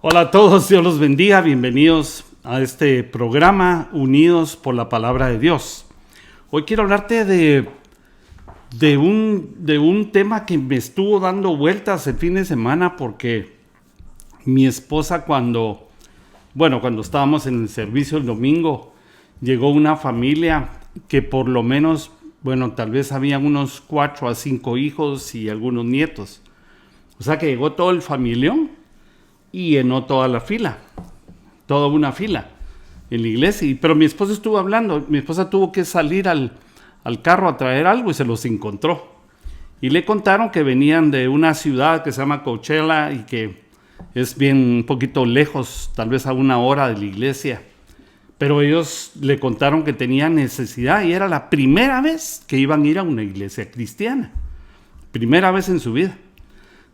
Hola a todos, Dios los bendiga, bienvenidos a este programa Unidos por la Palabra de Dios. Hoy quiero hablarte de un tema que me estuvo dando vueltas el fin de semana porque mi esposa cuando estábamos en el servicio el domingo, llegó una familia que por lo menos, tal vez habían unos 4 a 5 hijos y algunos nietos. O sea que llegó todo el familión y llenó toda una fila en la iglesia. Pero mi esposa estuvo hablando, mi esposa tuvo que salir al carro a traer algo y se los encontró. Y le contaron que venían de una ciudad que se llama Coachella y que es bien un poquito lejos, tal vez a 1 hora de la iglesia. Pero ellos le contaron que tenían necesidad y era la primera vez que iban a ir a una iglesia cristiana. Primera vez en su vida.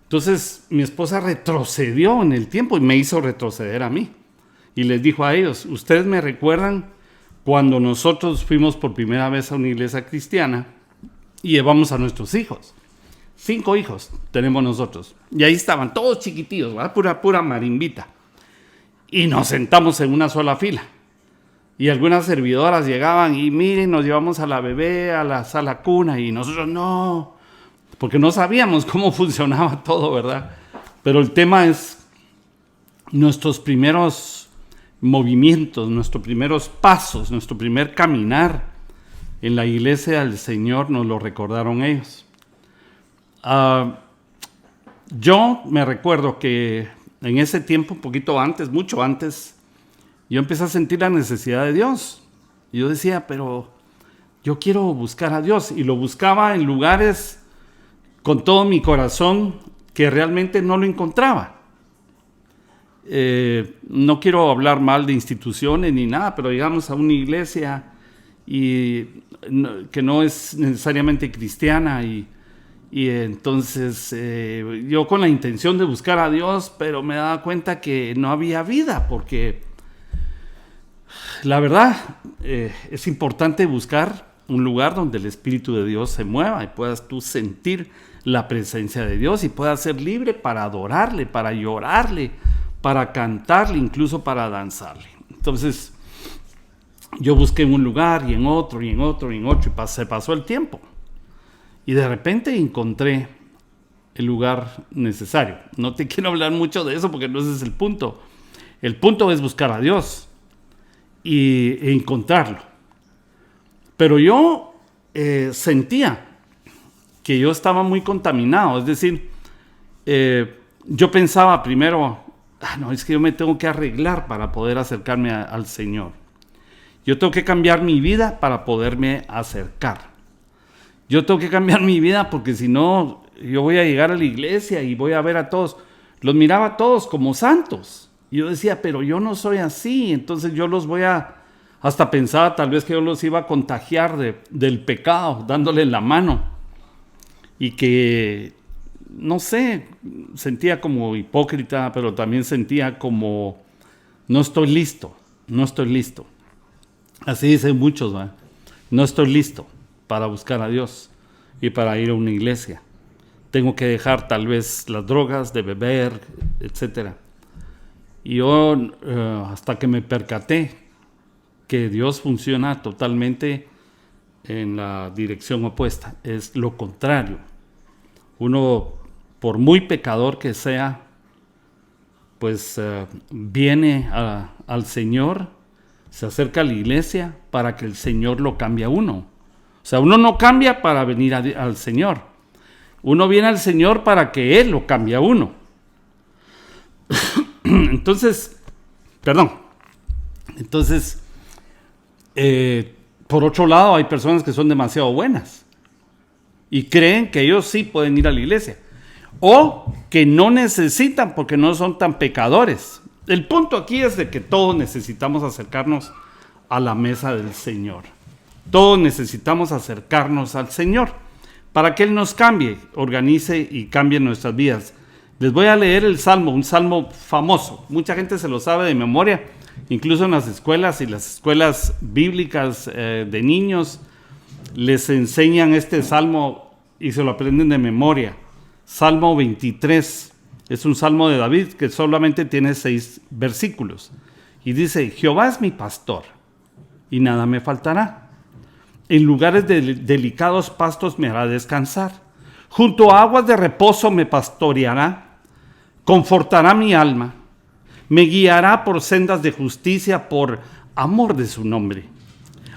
Entonces mi esposa retrocedió en el tiempo y me hizo retroceder a mí. Y les dijo a ellos, ustedes me recuerdan cuando nosotros fuimos por primera vez a una iglesia cristiana y llevamos a nuestros hijos. 5 hijos tenemos nosotros. Y ahí estaban todos chiquitillos, ¿verdad? Pura marimbita. Y nos sentamos en una sola fila. Y algunas servidoras llegaban y miren, nos llevamos a la bebé a la sala cuna y nosotros no, porque no sabíamos cómo funcionaba todo, ¿verdad? Pero el tema es nuestros primeros movimientos, nuestros primeros pasos, nuestro primer caminar en la iglesia del Señor, nos lo recordaron ellos. Yo me recuerdo que en ese tiempo, un poquito antes, mucho antes, yo empecé a sentir la necesidad de Dios. Y yo decía, pero yo quiero buscar a Dios. Y lo buscaba en lugares con todo mi corazón que realmente no lo encontraba. No quiero hablar mal de instituciones ni nada, pero llegamos a una iglesia que no es necesariamente cristiana y entonces yo con la intención de buscar a Dios, pero me daba cuenta que no había vida, porque la verdad es importante buscar un lugar donde el Espíritu de Dios se mueva y puedas tú sentir la presencia de Dios y puedas ser libre para adorarle, para llorarle, para cantarle, incluso para danzarle. Entonces yo busqué en un lugar y en otro y en otro y en otro y se pasó el tiempo y de repente encontré el lugar necesario. No te quiero hablar mucho de eso porque no ese es el punto. El punto es buscar a Dios e encontrarlo. Pero yo sentía que yo estaba muy contaminado, es decir, yo pensaba primero, es que yo me tengo que arreglar para poder acercarme al Señor. Yo tengo que cambiar mi vida para poderme acercar. Yo tengo que cambiar mi vida porque si no, yo voy a llegar a la iglesia y voy a ver a todos. Los miraba a todos como santos. Y yo decía, pero yo no soy así, entonces yo los voy a... Hasta pensaba tal vez que yo los iba a contagiar del pecado, dándole la mano. Y que, no sé, sentía como hipócrita, pero también sentía como, no estoy listo. Así dicen muchos, ¿verdad? No estoy listo para buscar a Dios y para ir a una iglesia. Tengo que dejar tal vez las drogas, de beber, etc. Y yo, hasta que me percaté que Dios funciona totalmente en la dirección opuesta, es lo contrario. Uno, por muy pecador que sea, pues viene al Señor, se acerca a la iglesia para que el Señor lo cambie a uno. O sea, uno no cambia para venir al Señor. Uno viene al Señor para que Él lo cambie a uno. Entonces, por otro lado, hay personas que son demasiado buenas y creen que ellos sí pueden ir a la iglesia o que no necesitan porque no son tan pecadores. El punto aquí es de que todos necesitamos acercarnos a la mesa del Señor. Todos necesitamos acercarnos al Señor para que Él nos cambie, organice y cambie nuestras vidas. Les voy a leer el Salmo, un salmo famoso. Mucha gente se lo sabe de memoria, incluso en las escuelas y las escuelas bíblicas de niños les enseñan este salmo y se lo aprenden de memoria. Salmo 23, Es un salmo de David que solamente tiene 6 versículos. Y dice, Jehová es mi pastor y nada me faltará. En lugares de delicados pastos me hará descansar. Junto a aguas de reposo me pastoreará. Confortará mi alma. Me guiará por sendas de justicia por amor de su nombre.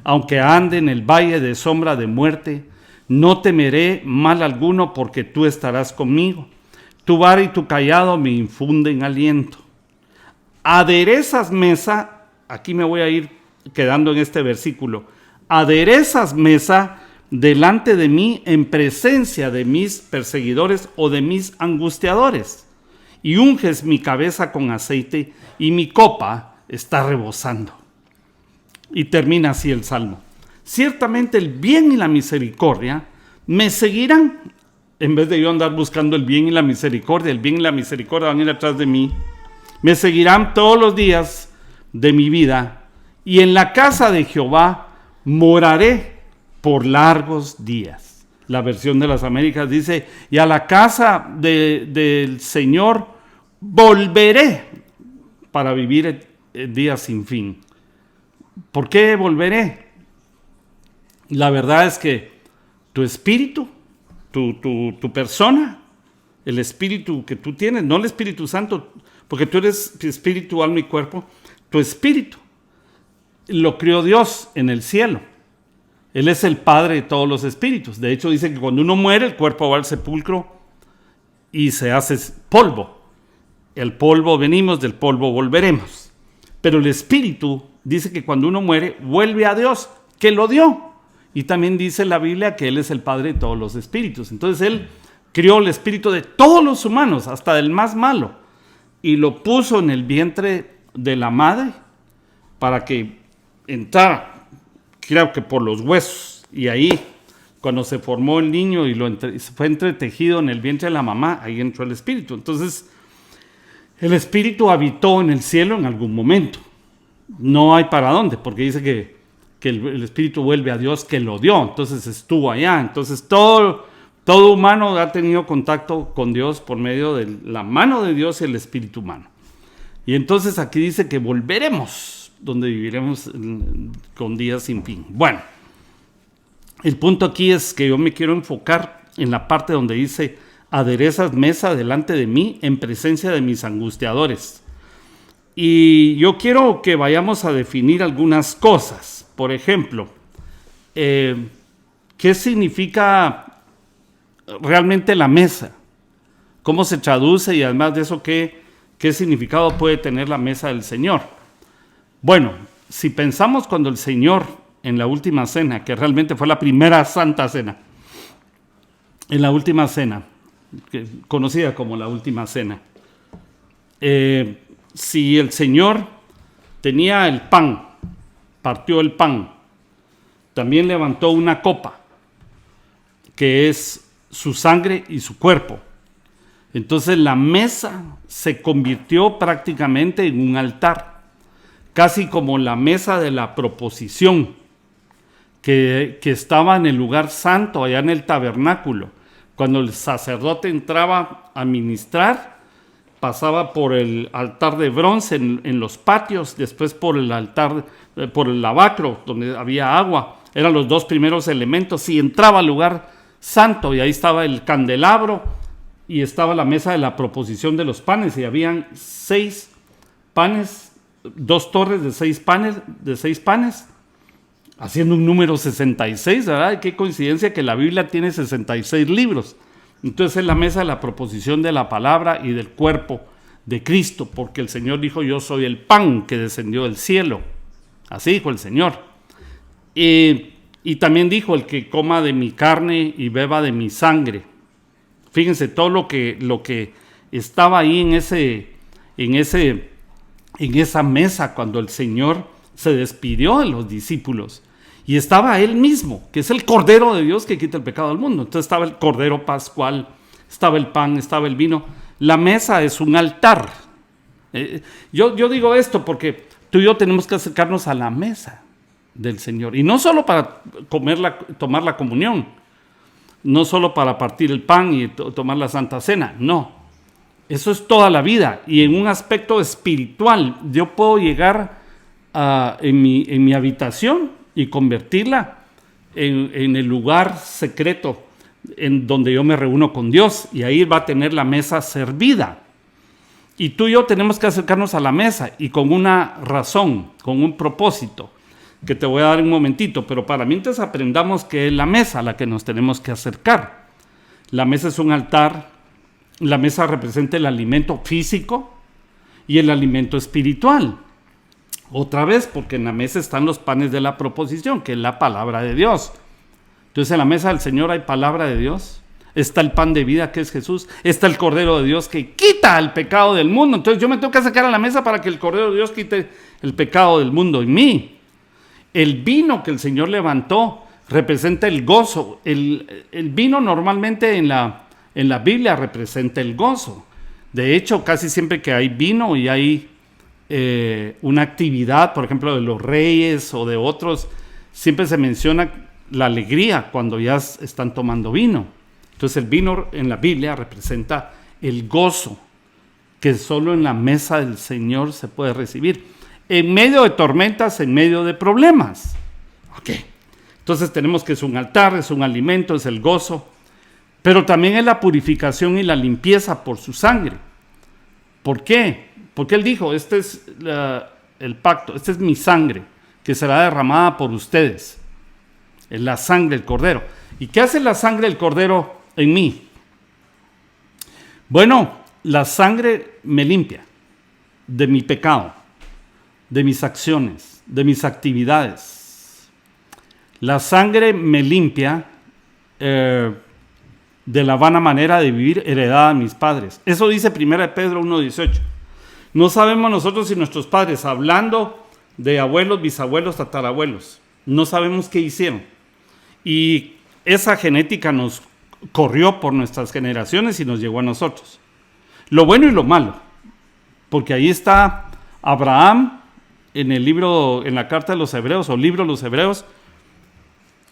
Aunque ande en el valle de sombra de muerte, no temeré mal alguno porque tú estarás conmigo. Tu vara y tu cayado me infunden aliento. Aderezas mesa, aquí me voy a ir quedando en este versículo. Aderezas mesa delante de mí en presencia de mis perseguidores o de mis angustiadores. Y unges mi cabeza con aceite y mi copa está rebosando. Y termina así el salmo. Ciertamente el bien y la misericordia me seguirán. En vez de yo andar buscando el bien y la misericordia van a ir atrás de mí. Me seguirán todos los días de mi vida. Y en la casa de Jehová moraré por largos días. La versión de las Américas dice, y a la casa del Señor volveré para vivir días sin fin. ¿Por qué volveré? La verdad es que tu espíritu, tu persona, el espíritu que tú tienes, no el Espíritu Santo, porque tú eres espíritu, alma y cuerpo, tu espíritu lo crió Dios en el cielo. Él es el Padre de todos los espíritus. De hecho, dice que cuando uno muere, el cuerpo va al sepulcro y se hace polvo. El polvo venimos, del polvo volveremos. Pero el espíritu dice que cuando uno muere, vuelve a Dios, que lo dio. Y también dice la Biblia que Él es el Padre de todos los espíritus. Entonces Él crió el espíritu de todos los humanos, hasta del más malo, y lo puso en el vientre de la madre para que entrara, creo que por los huesos. Y ahí, cuando se formó el niño y fue entretejido en el vientre de la mamá, ahí entró el espíritu. Entonces, el espíritu habitó en el cielo en algún momento. No hay para dónde, porque dice que el espíritu vuelve a Dios que lo dio. Entonces estuvo allá. Entonces todo humano ha tenido contacto con Dios por medio de la mano de Dios y el espíritu humano. Y entonces aquí dice que volveremos, donde viviremos con días sin fin. Bueno, el punto aquí es que yo me quiero enfocar en la parte donde dice, aderezas mesa delante de mí en presencia de mis angustiadores. Y yo quiero que vayamos a definir algunas cosas. Por ejemplo, ¿qué significa realmente la mesa? ¿Cómo se traduce? Y además de eso, ¿qué significado puede tener la mesa del Señor? Bueno, si pensamos cuando el Señor en la última cena, que realmente fue la primera santa cena, en la última cena, conocida como la última cena, si el Señor tenía el pan, partió el pan, también levantó una copa, que es su sangre y su cuerpo. Entonces la mesa se convirtió prácticamente en un altar, casi como la mesa de la proposición, que estaba en el lugar santo, allá en el tabernáculo. Cuando el sacerdote entraba a ministrar, pasaba por el altar de bronce en los patios, después por el altar, por el lavacro, donde había agua. Eran los 2 primeros elementos. Y entraba al lugar santo, y ahí estaba el candelabro, y estaba la mesa de la proposición de los panes, y habían 6 panes, 2 torres de 6 panes, haciendo un número 66, ¿verdad? Qué coincidencia que la Biblia tiene 66 libros. Entonces es la mesa de la proposición de la palabra y del cuerpo de Cristo, porque el Señor dijo, yo soy el pan que descendió del cielo. Así dijo el Señor. Y también dijo, el que coma de mi carne y beba de mi sangre. Fíjense todo lo que estaba ahí en esa mesa cuando el Señor se despidió de los discípulos. Y estaba Él mismo, que es el Cordero de Dios que quita el pecado del mundo. Entonces estaba el Cordero Pascual, estaba el pan, estaba el vino. La mesa es un altar. Yo digo esto porque tú y yo tenemos que acercarnos a la mesa del Señor. Y no solo para tomar la comunión, no solo para partir el pan y tomar la Santa Cena, no. Eso es toda la vida. Y en un aspecto espiritual, yo puedo llegar en mi habitación y convertirla en el lugar secreto en donde yo me reúno con Dios, y ahí va a tener la mesa servida. Y tú y yo tenemos que acercarnos a la mesa, y con una razón, con un propósito, que te voy a dar en un momentito, pero para mientras aprendamos que es la mesa a la que nos tenemos que acercar. La mesa es un altar, la mesa representa el alimento físico y el alimento espiritual. Otra vez, porque en la mesa están los panes de la proposición, que es la palabra de Dios. Entonces en la mesa del Señor hay palabra de Dios, está el pan de vida que es Jesús, está el Cordero de Dios que quita el pecado del mundo. Entonces yo me tengo que acercar a la mesa para que el Cordero de Dios quite el pecado del mundo en mí. El vino que el Señor levantó representa el gozo. El vino normalmente en la Biblia representa el gozo. De hecho, casi siempre que hay vino y hay una actividad, por ejemplo, de los reyes o de otros, siempre se menciona la alegría cuando ya están tomando vino. Entonces el vino en la Biblia representa el gozo que solo en la mesa del Señor se puede recibir, en medio de tormentas, en medio de problemas. Ok, entonces tenemos que es un altar, es un alimento, es el gozo, pero también es la purificación y la limpieza por su sangre. ¿Por qué? Porque Él dijo, este es el pacto, esta es mi sangre que será derramada por ustedes. Es la sangre del Cordero. ¿Y qué hace la sangre del Cordero en mí? Bueno, la sangre me limpia de mi pecado, de mis acciones, de mis actividades. La sangre me limpia de la vana manera de vivir heredada de mis padres. Eso dice 1 Pedro 1:18. No sabemos nosotros si nuestros padres, hablando de abuelos, bisabuelos, tatarabuelos, no sabemos qué hicieron. Y esa genética nos corrió por nuestras generaciones y nos llegó a nosotros. Lo bueno y lo malo. Porque ahí está Abraham en el libro, en la carta de los Hebreos o libro de los Hebreos,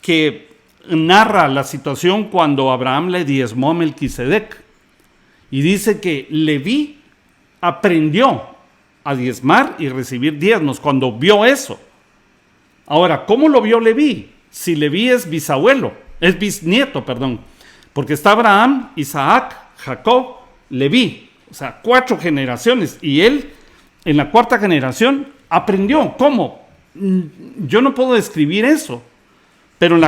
que narra la situación cuando Abraham le diezmó a Melquisedec. Y dice que Leví aprendió a diezmar y recibir diezmos cuando vio eso. Ahora, ¿cómo lo vio Leví? Si Leví es bisnieto, porque está Abraham, Isaac, Jacob, Leví, o sea, 4 generaciones, y él en la 4ª generación aprendió. ¿Cómo? Yo no puedo describir eso, pero en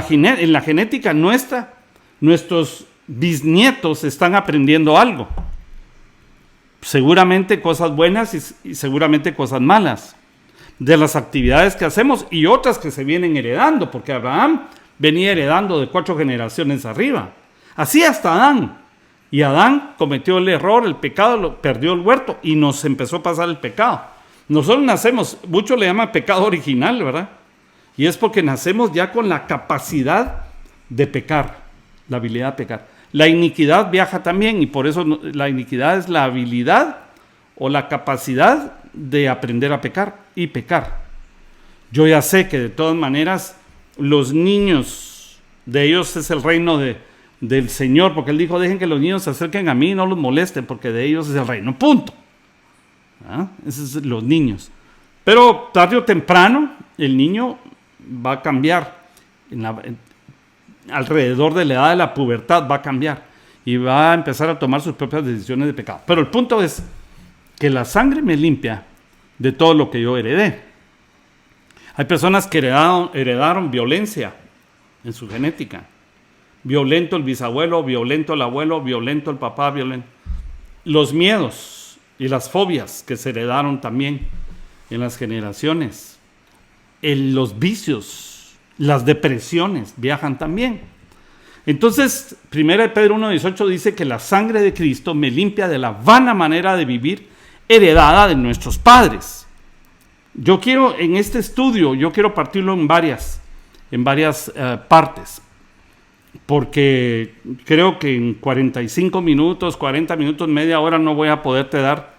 la genética nuestra, nuestros bisnietos están aprendiendo algo. Seguramente cosas buenas y seguramente cosas malas de las actividades que hacemos y otras que se vienen heredando, porque Abraham venía heredando de 4 generaciones arriba. Así hasta Adán. Y Adán cometió el error, el pecado, perdió el huerto y nos empezó a pasar el pecado. Nosotros nacemos, muchos le llaman pecado original, ¿verdad? Y es porque nacemos ya con la capacidad de pecar, la habilidad de pecar. La iniquidad viaja también, y por eso la iniquidad es la habilidad o la capacidad de aprender a pecar y pecar. Yo ya sé que de todas maneras los niños, de ellos es el reino del Señor, porque Él dijo, dejen que los niños se acerquen a mí y no los molesten, porque de ellos es el reino, punto. Esos son los niños. Pero tarde o temprano el niño va a cambiar, alrededor de la edad de la pubertad va a cambiar y va a empezar a tomar sus propias decisiones de pecado. Pero el punto es que la sangre me limpia de todo lo que yo heredé. Hay personas que heredaron violencia en su genética. Violento el bisabuelo, violento el abuelo, violento el papá, violento. Los miedos y las fobias que se heredaron también en las generaciones. Los vicios, las depresiones viajan también. Entonces, 1 Pedro 1:18 dice que la sangre de Cristo me limpia de la vana manera de vivir heredada de nuestros padres. Yo quiero, en este estudio, partirlo en varias partes, porque creo que en 45 minutos, 40 minutos, media hora no voy a poderte dar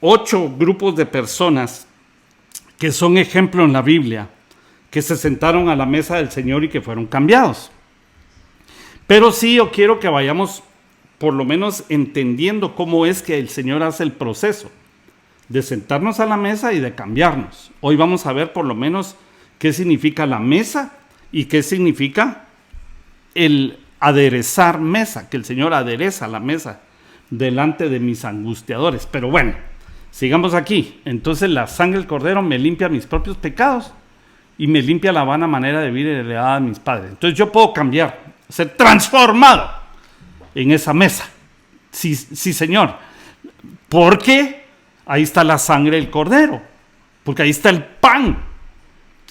8 grupos de personas que son ejemplo en la Biblia, que se sentaron a la mesa del Señor y que fueron cambiados. Pero sí, yo quiero que vayamos por lo menos entendiendo cómo es que el Señor hace el proceso de sentarnos a la mesa y de cambiarnos. Hoy vamos a ver por lo menos qué significa la mesa y qué significa el aderezar mesa, que el Señor adereza la mesa delante de mis angustiadores. Pero bueno, sigamos aquí. Entonces la sangre del Cordero me limpia mis propios pecados y me limpia la vana manera de vivir heredada de mis padres. Entonces yo puedo cambiar, ser transformado en esa mesa. Sí, sí, Señor. Porque ahí está la sangre del Cordero. Porque ahí está el pan,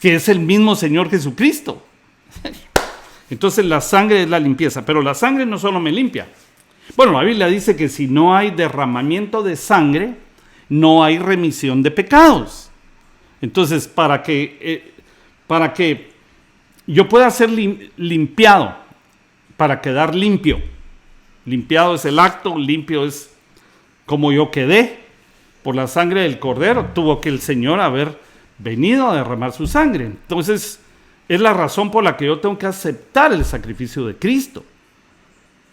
que es el mismo Señor Jesucristo. Entonces la sangre es la limpieza. Pero la sangre no solo me limpia. Bueno, la Biblia dice que si no hay derramamiento de sangre, no hay remisión de pecados. Entonces, para que yo pueda ser limpiado, para quedar limpio. Limpiado es el acto, limpio es como yo quedé por la sangre del Cordero. Tuvo que el Señor haber venido a derramar su sangre. Entonces, es la razón por la que yo tengo que aceptar el sacrificio de Cristo.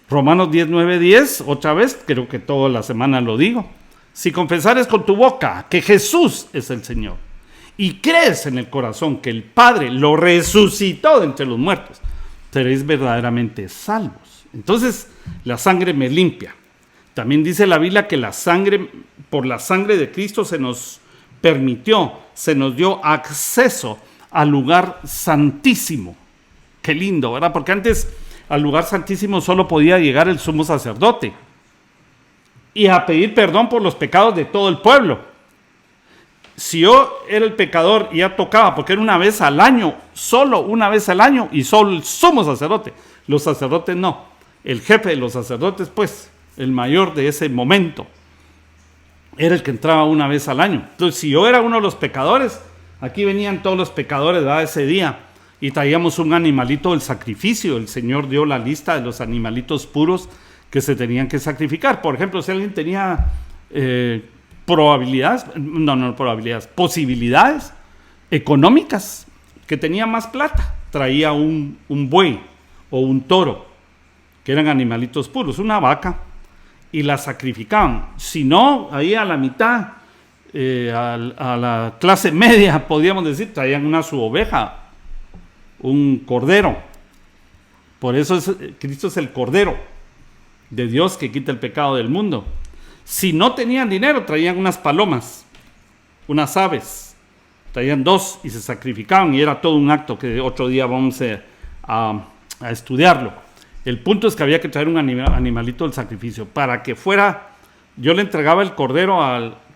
Romanos 10:9-10, otra vez, creo que toda la semana lo digo. Si confesares con tu boca que Jesús es el Señor y crees en el corazón que el Padre lo resucitó de entre los muertos, seréis verdaderamente salvos. Entonces, la sangre me limpia. También dice la Biblia que por la sangre de Cristo se nos permitió, se nos dio acceso al lugar santísimo. Qué lindo, ¿verdad? Porque antes al lugar santísimo solo podía llegar el sumo sacerdote y a pedir perdón por los pecados de todo el pueblo. Si yo era el pecador y ya tocaba, porque era una vez al año, solo una vez al año, y solo el sumo sacerdote. Los sacerdotes no. El jefe de los sacerdotes, pues, el mayor de ese momento, era el que entraba una vez al año. Entonces, si yo era uno de los pecadores, aquí venían todos los pecadores, ¿verdad? Ese día, y traíamos un animalito del sacrificio. El Señor dio la lista de los animalitos puros que se tenían que sacrificar. Por ejemplo, si alguien tenía posibilidades económicas, que tenía más plata, traía un buey o un toro, que eran animalitos puros, una vaca, y la sacrificaban. Si no, ahí a la mitad, a la clase media, podríamos decir, traían su oveja, un cordero. Por eso Cristo es el Cordero de Dios que quita el pecado del mundo. Si no tenían dinero, traían unas palomas, unas aves, traían 2 y se sacrificaban, y era todo un acto que otro día vamos a estudiarlo. El punto es que había que traer un animalito del sacrificio para que fuera. Yo le entregaba el cordero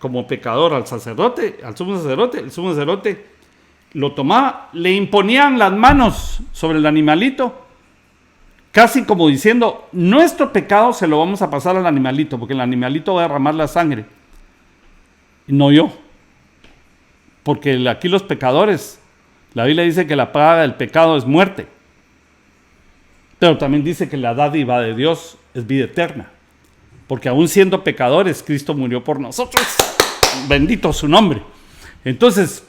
como pecador al sacerdote, al sumo sacerdote. El sumo sacerdote lo tomaba, le imponían las manos sobre el animalito, casi como diciendo: nuestro pecado se lo vamos a pasar al animalito, porque el animalito va a derramar la sangre, no yo. Porque aquí los pecadores, la Biblia dice que la paga del pecado es muerte, pero también dice que la dádiva de Dios es vida eterna, porque aún siendo pecadores, Cristo murió por nosotros. Bendito su nombre. Entonces,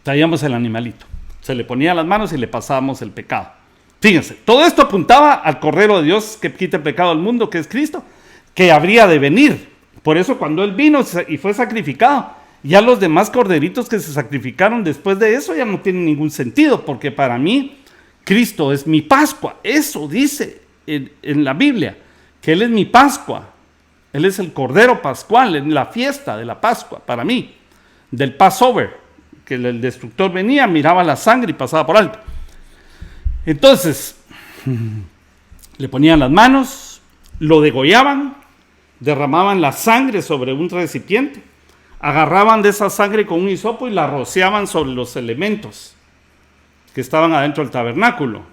traíamos el animalito, se le ponía las manos y le pasábamos el pecado. Fíjense, todo esto apuntaba al Cordero de Dios que quita el pecado del mundo, que es Cristo, que habría de venir. Por eso cuando Él vino y fue sacrificado, ya los demás corderitos que se sacrificaron después de eso ya no tienen ningún sentido, porque para mí Cristo es mi Pascua. Eso dice en la Biblia, que Él es mi Pascua. Él es el Cordero Pascual en la fiesta de la Pascua, para mí, del Passover, que el destructor venía, miraba la sangre y pasaba por alto. Entonces, le ponían las manos, lo degollaban, derramaban la sangre sobre un recipiente, agarraban de esa sangre con un hisopo y la rociaban sobre los elementos que estaban adentro del tabernáculo. O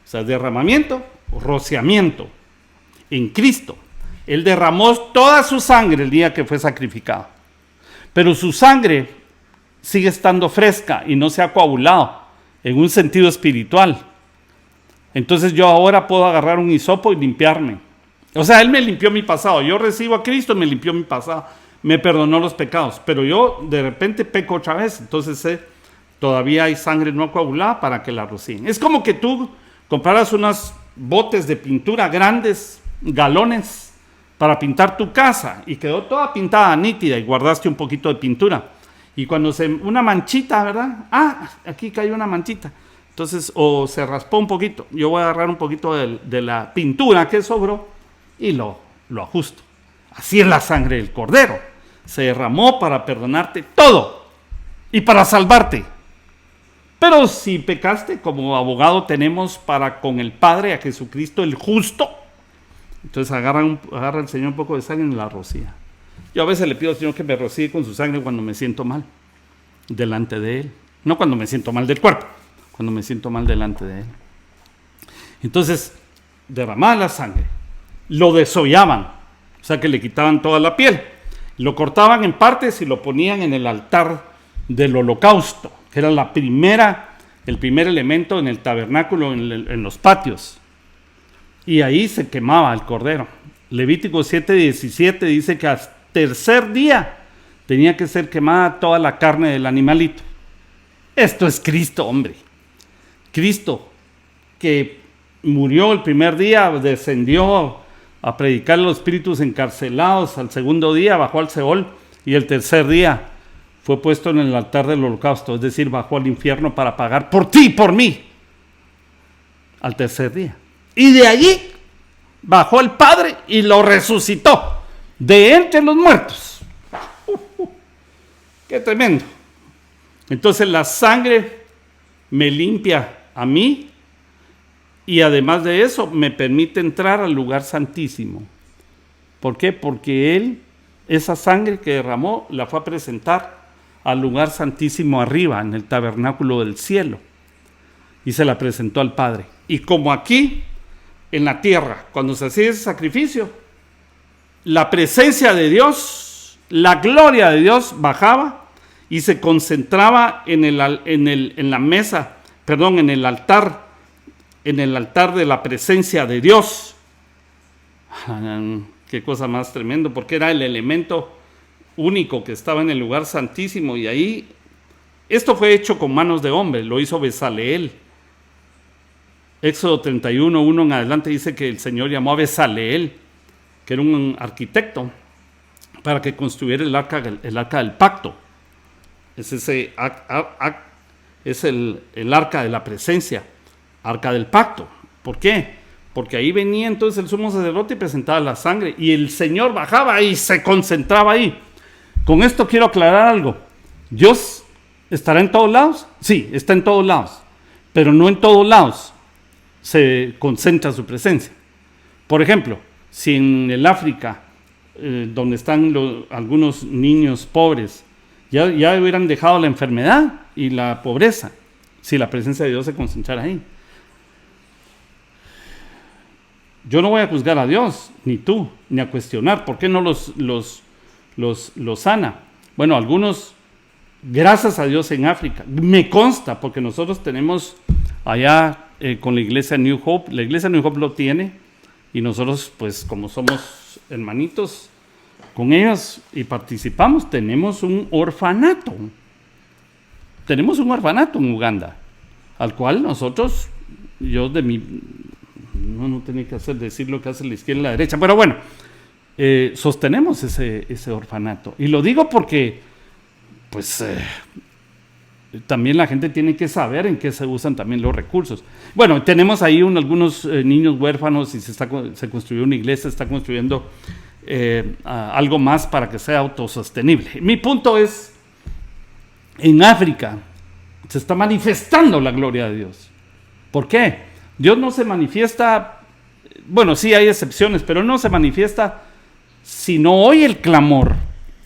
sea, derramamiento, rociamiento. En Cristo, Él derramó toda su sangre el día que fue sacrificado. Pero su sangre sigue estando fresca y no se ha coagulado en un sentido espiritual. Entonces yo ahora puedo agarrar un hisopo y limpiarme. O sea, Él me limpió mi pasado. Yo recibo a Cristo, me limpió mi pasado, me perdonó los pecados. Pero yo de repente peco otra vez. Entonces todavía hay sangre no coagulada para que la rocíen. Es como que tú compraras unos botes de pintura grandes galones para pintar tu casa y quedó toda pintada, nítida, y guardaste un poquito de pintura. Y cuando una manchita, ¿verdad? Aquí cayó una manchita. Entonces, o se raspó un poquito. Yo voy a agarrar un poquito de la pintura que sobró y lo ajusto. Así es la sangre del Cordero. Se derramó para perdonarte todo y para salvarte. Pero si pecaste, como abogado tenemos para con el Padre a Jesucristo el justo. Entonces agarra el Señor un poco de sangre y la rocía. Yo a veces le pido al Señor que me rocíe con su sangre cuando me siento mal delante de Él. No cuando me siento mal del cuerpo, cuando me siento mal delante de Él. Entonces, derramaba la sangre, lo desollaban, o sea que le quitaban toda la piel, lo cortaban en partes y lo ponían en el altar del holocausto, que era el primer elemento en el tabernáculo, en los patios. Y ahí se quemaba el cordero. Levítico 7:17 dice que al tercer día tenía que ser quemada toda la carne del animalito. Esto es Cristo, hombre. Cristo, que murió el primer día, descendió a predicar a los espíritus encarcelados, al segundo día bajó al Seol y el tercer día fue puesto en el altar del holocausto, es decir, bajó al infierno para pagar por ti y por mí al tercer día. Y de allí bajó el Padre y lo resucitó de entre los muertos. ¡Qué tremendo! Entonces la sangre me limpia a mí y además de eso me permite entrar al lugar santísimo. ¿Por qué? Porque Él, esa sangre que derramó, la fue a presentar al lugar santísimo arriba, en el tabernáculo del cielo, y se la presentó al Padre. Y como aquí, en la tierra, cuando se hacía ese sacrificio, la presencia de Dios, la gloria de Dios bajaba y se concentraba en el altar de la presencia de Dios. Qué cosa más tremendo, porque era el elemento único que estaba en el lugar santísimo, y ahí, esto fue hecho con manos de hombre, lo hizo Besaleel. Éxodo 31:1 en adelante dice que el Señor llamó a Besaleel, que era un arquitecto, para que construyera el arca del pacto. Es el arca de la presencia, arca del pacto. ¿Por qué? Porque ahí venía entonces el sumo sacerdote y presentaba la sangre, y el Señor bajaba y se concentraba ahí. Con esto quiero aclarar algo. ¿Dios estará en todos lados? Sí, está en todos lados, pero no en todos lados se concentra su presencia. Por ejemplo, si en el África, donde están algunos niños pobres, ya hubieran dejado la enfermedad y la pobreza, si la presencia de Dios se concentrara ahí. Yo no voy a juzgar a Dios, ni tú, ni a cuestionar por qué no los sana. Bueno, algunos, gracias a Dios, en África, me consta, porque nosotros tenemos allá con la iglesia New Hope, la iglesia New Hope lo tiene, y nosotros, pues como somos hermanitos con ellos y participamos, tenemos un orfanato en Uganda, al cual nosotros, no tenía que decir lo que hace la izquierda y la derecha, pero bueno, sostenemos ese orfanato. Y lo digo porque, pues, también la gente tiene que saber en qué se usan también los recursos. Bueno, tenemos ahí algunos niños huérfanos y se construyó una iglesia, se está construyendo algo más para que sea autosostenible. Mi punto es, en África se está manifestando la gloria de Dios. ¿Por qué? Dios no se manifiesta, bueno, sí hay excepciones, pero no se manifiesta si no oye el clamor.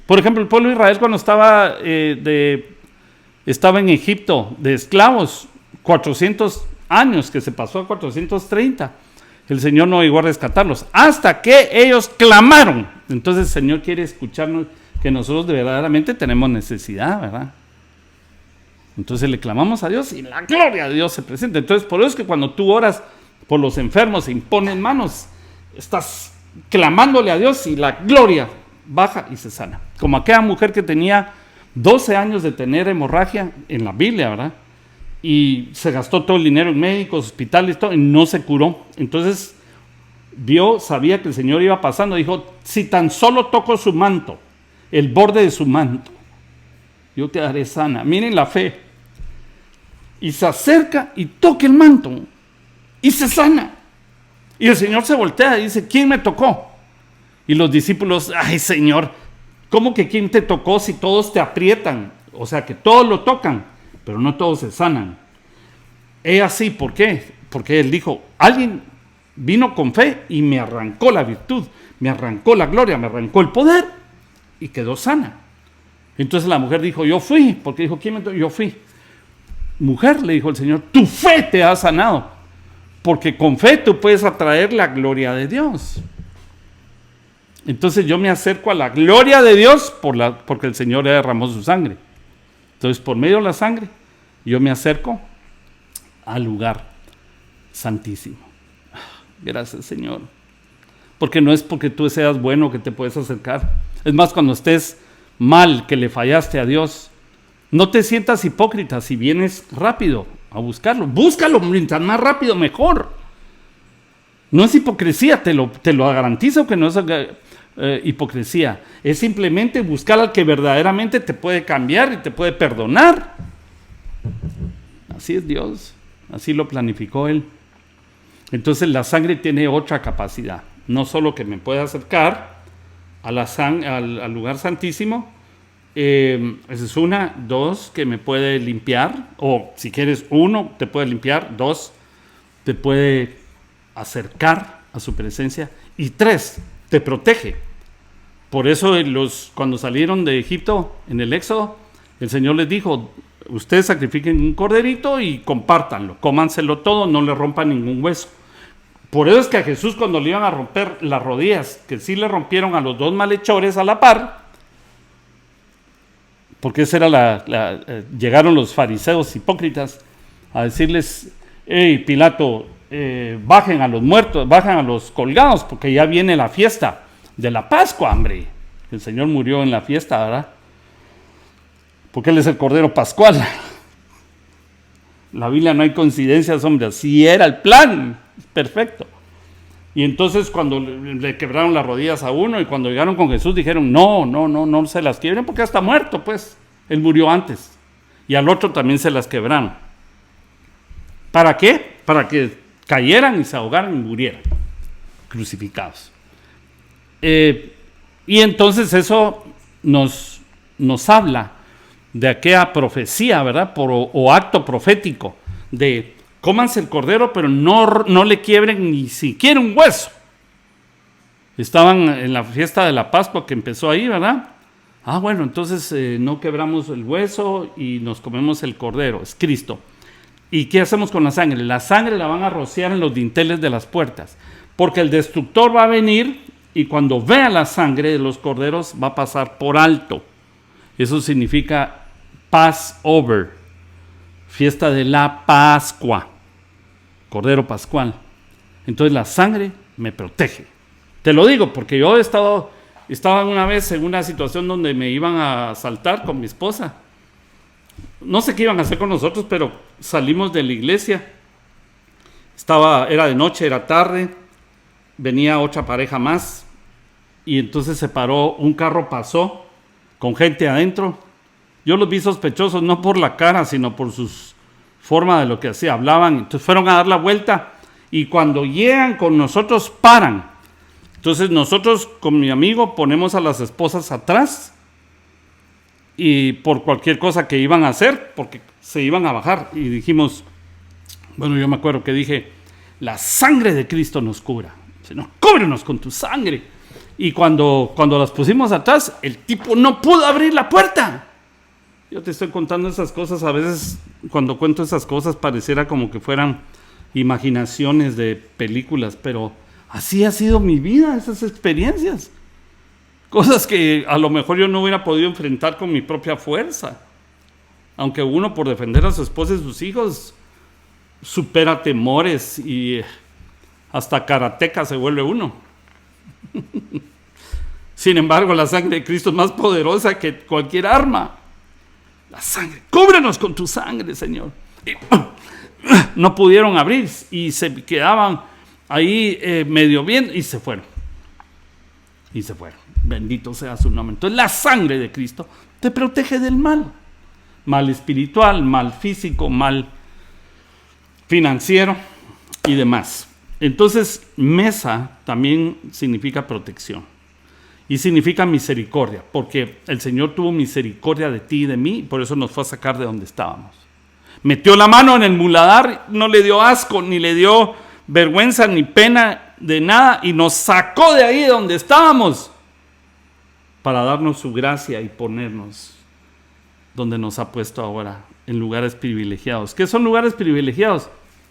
Por ejemplo, el pueblo de Israel cuando estaba en Egipto de esclavos, 400 años, que se pasó a 430, el Señor no llegó a rescatarlos, hasta que ellos clamaron. Entonces el Señor quiere escucharnos, que nosotros verdaderamente tenemos necesidad, ¿verdad? Entonces le clamamos a Dios y la gloria de Dios se presenta. Entonces por eso es que cuando tú oras por los enfermos, se imponen manos, estás clamándole a Dios y la gloria baja y se sana. Como aquella mujer que tenía 12 años de tener hemorragia en la Biblia, ¿verdad? Y se gastó todo el dinero en médicos, hospitales, todo, y no se curó. Entonces sabía que el Señor iba pasando, dijo, si tan solo toco su manto, el borde de su manto, yo quedaré sana. Miren la fe. Y se acerca y toca el manto y se sana. Y el Señor se voltea y dice, ¿quién me tocó? Y los discípulos, ay Señor, ¿cómo que quién te tocó si todos te aprietan? O sea, que todos lo tocan, pero no todos se sanan. Es así, ¿por qué? Porque Él dijo, alguien vino con fe y me arrancó la virtud, me arrancó la gloria, me arrancó el poder y quedó sana. Entonces la mujer dijo, yo fui, porque dijo, ¿quién me tocó? Yo fui. Mujer, le dijo el Señor, tu fe te ha sanado, porque con fe tú puedes atraer la gloria de Dios. Entonces yo me acerco a la gloria de Dios porque el Señor derramó su sangre. Entonces por medio de la sangre yo me acerco al lugar santísimo. Gracias, Señor. Porque no es porque tú seas bueno que te puedes acercar. Es más, cuando estés mal, que le fallaste a Dios, no te sientas hipócrita si vienes rápido a buscarlo. Búscalo, mientras más rápido mejor. No es hipocresía, te lo garantizo que no es hipocresía. Es simplemente buscar al que verdaderamente te puede cambiar y te puede perdonar. Así es Dios, así lo planificó Él. Entonces la sangre tiene otra capacidad. No solo que me puede acercar al lugar santísimo, esa es una. Dos, que me puede limpiar, o si quieres, uno, te puede limpiar. Dos, te puede acercar a su presencia. Y tres, te protege. Por eso cuando salieron de Egipto en el Éxodo, el Señor les dijo, ustedes sacrifiquen un corderito y compártanlo, cómanselo todo, no le rompan ningún hueso. Por eso es que a Jesús, cuando le iban a romper las rodillas, que sí le rompieron a los dos malhechores a la par, porque esa era llegaron los fariseos hipócritas a decirles, hey Pilato, bajen a los muertos, bajen a los colgados, porque ya viene la fiesta de la Pascua, hombre. El Señor murió en la fiesta, ¿verdad? Porque Él es el Cordero Pascual. La Biblia no hay coincidencias, hombre, así era el plan, perfecto. Y entonces cuando le quebraron las rodillas a uno y cuando llegaron con Jesús dijeron, no se las quiebren porque está muerto, pues. Él murió antes. Y al otro también se las quebraron. ¿Para qué? Para que cayeran y se ahogaran y murieran, crucificados. Y entonces eso nos habla de aquella profecía, ¿verdad? O acto profético de cómanse el cordero, pero no le quiebren ni siquiera un hueso. Estaban en la fiesta de la Pascua que empezó ahí, ¿verdad? Bueno, entonces no quebramos el hueso y nos comemos el cordero, es Cristo. ¿Y qué hacemos con la sangre? La sangre la van a rociar en los dinteles de las puertas, porque el destructor va a venir y cuando vea la sangre de los corderos va a pasar por alto. Eso significa Passover, fiesta de la Pascua, Cordero Pascual. Entonces la sangre me protege. Te lo digo porque yo estaba una vez en una situación donde me iban a asaltar con mi esposa. No sé qué iban a hacer con nosotros, pero salimos de la iglesia. Era de noche, era tarde. Venía otra pareja más. Y entonces se paró, un carro pasó con gente adentro. Yo los vi sospechosos, no por la cara, sino por sus formas de lo que hacían, hablaban. Entonces fueron a dar la vuelta y cuando llegan con nosotros, paran. Entonces nosotros con mi amigo ponemos a las esposas atrás y por cualquier cosa que iban a hacer, porque se iban a bajar. Y dijimos, bueno, yo me acuerdo que dije, la sangre de Cristo nos cubra. Señor, cúbrenos con tu sangre. Y cuando las pusimos atrás, el tipo no pudo abrir la puerta. Yo te estoy contando esas cosas, a veces cuando cuento esas cosas pareciera como que fueran imaginaciones de películas, pero así ha sido mi vida, esas experiencias. Cosas que a lo mejor yo no hubiera podido enfrentar con mi propia fuerza. Aunque uno por defender a su esposa y sus hijos supera temores y hasta karateca se vuelve uno. Sin embargo, la sangre de Cristo es más poderosa que cualquier arma. La sangre, cúbrenos con tu sangre, Señor. Y no pudieron abrir y se quedaban ahí medio bien y se fueron. Bendito sea su nombre. Entonces la sangre de Cristo te protege del mal. Mal espiritual, mal físico, mal financiero y demás. Entonces mesa también significa protección. Y significa misericordia, porque el Señor tuvo misericordia de ti y de mí, y por eso nos fue a sacar de donde estábamos. Metió la mano en el muladar, no le dio asco, ni le dio vergüenza, ni pena de nada, y nos sacó de ahí donde estábamos para darnos su gracia y ponernos donde nos ha puesto ahora, en lugares privilegiados. ¿Qué son lugares privilegiados?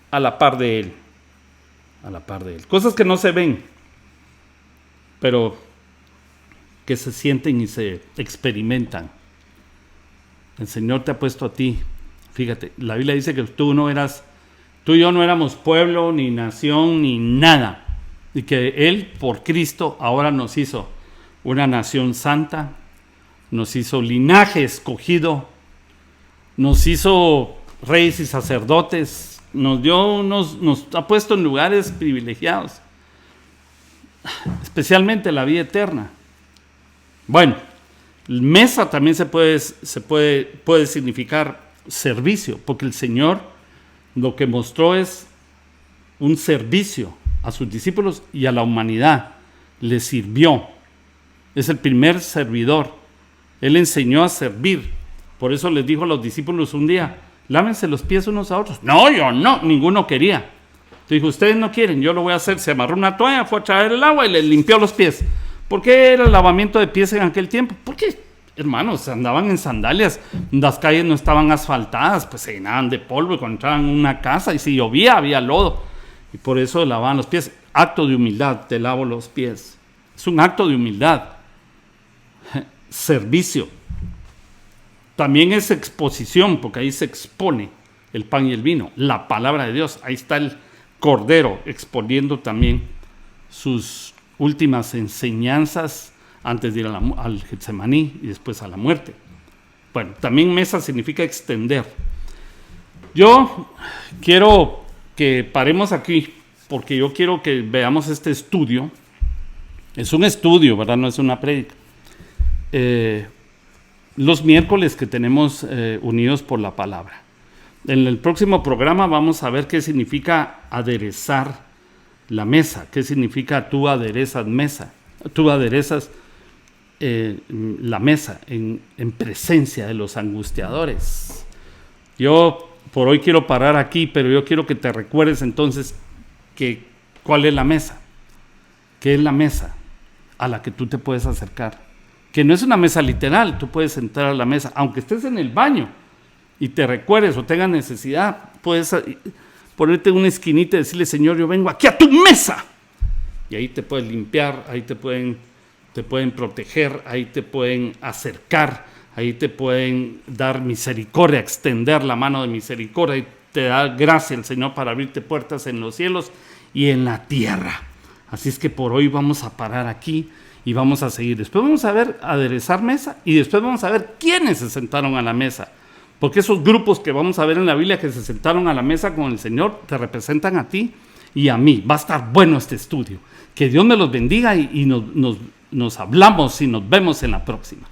A la par de Él. A la par de Él. Cosas que no se ven, pero que se sienten y se experimentan. El Señor te ha puesto a ti. Fíjate, la Biblia dice que tú y yo no éramos pueblo, ni nación, ni nada. Y que Él, por Cristo, ahora nos hizo una nación santa, nos hizo linaje escogido, nos hizo reyes y sacerdotes, nos ha puesto en lugares privilegiados, especialmente la vida eterna. Bueno, mesa también puede significar servicio, porque el Señor lo que mostró es un servicio a sus discípulos y a la humanidad. Les sirvió. Es el primer servidor. Él enseñó a servir. Por eso les dijo a los discípulos un día: lávense los pies unos a otros. No, yo no, ninguno quería. Dijo: ustedes no quieren, yo lo voy a hacer. Se amarró una toalla, fue a traer el agua y les limpió los pies. ¿Por qué era el lavamiento de pies en aquel tiempo? Porque, hermanos, andaban en sandalias, las calles no estaban asfaltadas, pues se llenaban de polvo y cuando entraban en una casa y si llovía había lodo. Y por eso lavaban los pies. Acto de humildad, te lavo los pies. Es un acto de humildad. Servicio. También es exposición, porque ahí se expone el pan y el vino, la palabra de Dios. Ahí está el Cordero exponiendo también sus últimas enseñanzas antes de ir al Getsemaní y después a la muerte. Bueno, también mesa significa extender. Yo quiero que paremos aquí porque yo quiero que veamos este estudio. Es un estudio, ¿verdad? No es una prédica. Los miércoles que tenemos unidos por la palabra. En el próximo programa vamos a ver qué significa aderezar la mesa, qué significa tú aderezas mesa, tú aderezas la mesa en presencia de los angustiadores. Yo por hoy quiero parar aquí, pero yo quiero que te recuerdes entonces cuál es la mesa, qué es la mesa a la que tú te puedes acercar, que no es una mesa literal. Tú puedes entrar a la mesa, aunque estés en el baño y te recuerdes o tengas necesidad, puedes ponerte en una esquinita y decirle: Señor, yo vengo aquí a tu mesa. Y ahí te puedes limpiar, ahí te pueden proteger, ahí te pueden acercar, ahí te pueden dar misericordia, extender la mano de misericordia, y te da gracia el Señor para abrirte puertas en los cielos y en la tierra. Así es que por hoy vamos a parar aquí y vamos a seguir. Después vamos a ver aderezar mesa y después vamos a ver quiénes se sentaron a la mesa. Porque esos grupos que vamos a ver en la Biblia que se sentaron a la mesa con el Señor te representan a ti y a mí. Va a estar bueno este estudio. Que Dios me los bendiga y nos hablamos y nos vemos en la próxima.